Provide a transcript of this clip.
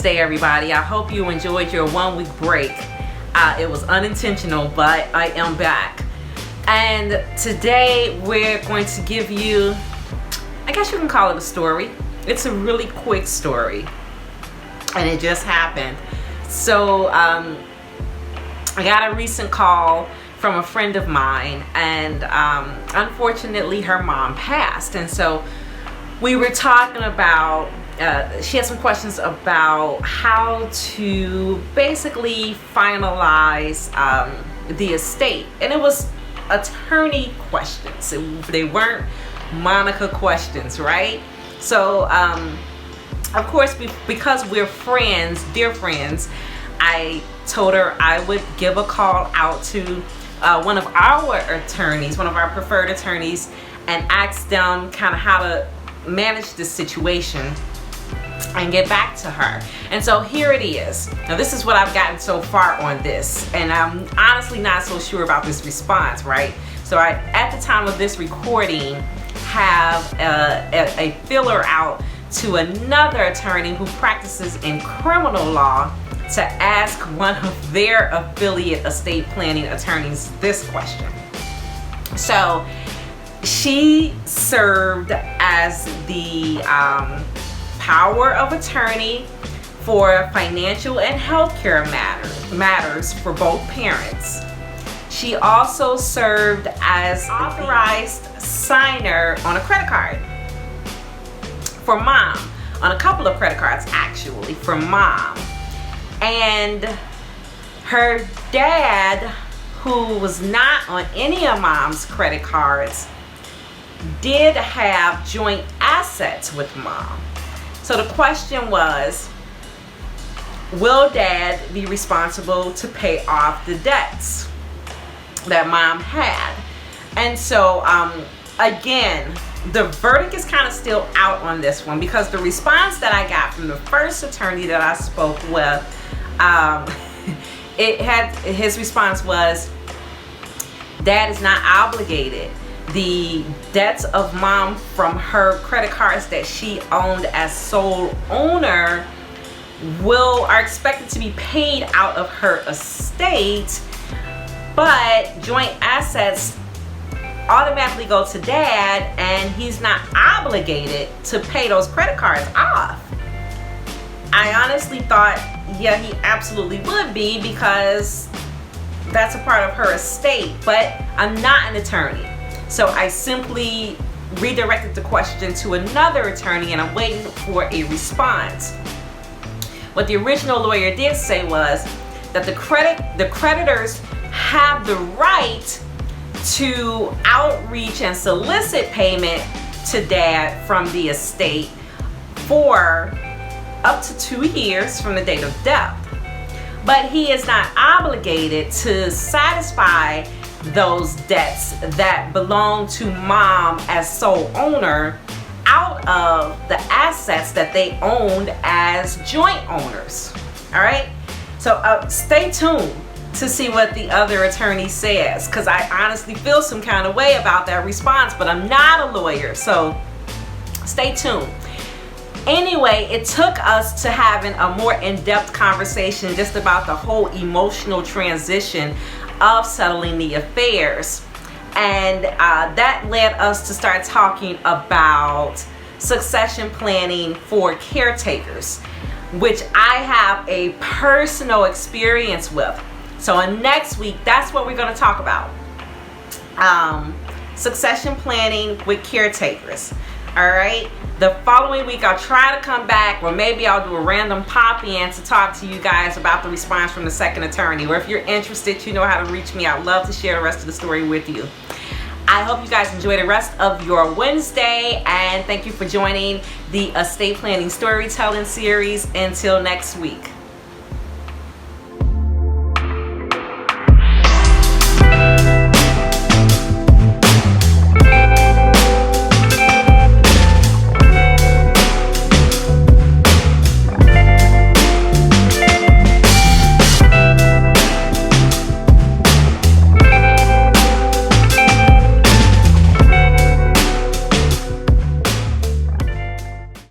Wednesday, everybody. I hope you enjoyed your 1 week break. It was unintentional, but I am back. And today we're going to give you, I guess you can call it a story. It's a really quick story, and it just happened. So I got a recent call from a friend of mine, and unfortunately her mom passed. And so we were talking about, she had some questions about how to basically finalize the estate. And it was attorney questions. They weren't Monica questions, right? So, of course, because we're friends, dear friends, I told her I would give a call out to one of our attorneys, one of our preferred attorneys, and ask them kind of how to manage this situation and get back to her. And so here it is. Now, this is what I've gotten so far on this, and I'm honestly not so sure about this response, right? So I, at the time of this recording, have a filler out to another attorney who practices in criminal law to ask one of their affiliate estate planning attorneys this question. So she served as the power of attorney for financial and healthcare matters for both parents. She also served as authorized signer on a credit card for mom, on a couple of credit cards actually, for mom. And her dad, who was not on any of mom's credit cards, did have joint assets with mom. So the question was, will dad be responsible to pay off the debts that mom had? And so again, the verdict is kind of still out on this one, because the response that I got from the first attorney that I spoke with, his response was, dad is not obligated. The debts of mom from her credit cards that she owned as sole owner are expected to be paid out of her estate, but joint assets automatically go to dad, and he's not obligated to pay those credit cards off. I honestly thought, yeah, he absolutely would be, because that's a part of her estate, but I'm not an attorney. So I simply redirected the question to another attorney, and I'm waiting for a response. What the original lawyer did say was that the creditors have the right to outreach and solicit payment to dad from the estate for up to 2 years from the date of death. But he is not obligated to satisfy those debts that belong to mom as sole owner out of the assets that they owned as joint owners. All right, so stay tuned to see what the other attorney says, because I honestly feel some kind of way about that response, but I'm not a lawyer, so stay tuned. Anyway, it took us to having a more in-depth conversation just about the whole emotional transition of settling the affairs, and that led us to start talking about succession planning for caretakers, which I have a personal experience with. So in next week, that's what we're going to talk about, succession planning with caretakers. All right, the following week I'll try to come back, or maybe I'll do a random pop-in to talk to you guys about the response from the second attorney. Or if you're interested, you know how to reach me. I'd love to share the rest of the story with you. I hope you guys enjoy the rest of your Wednesday, and thank you for joining the estate planning storytelling series. Until next week.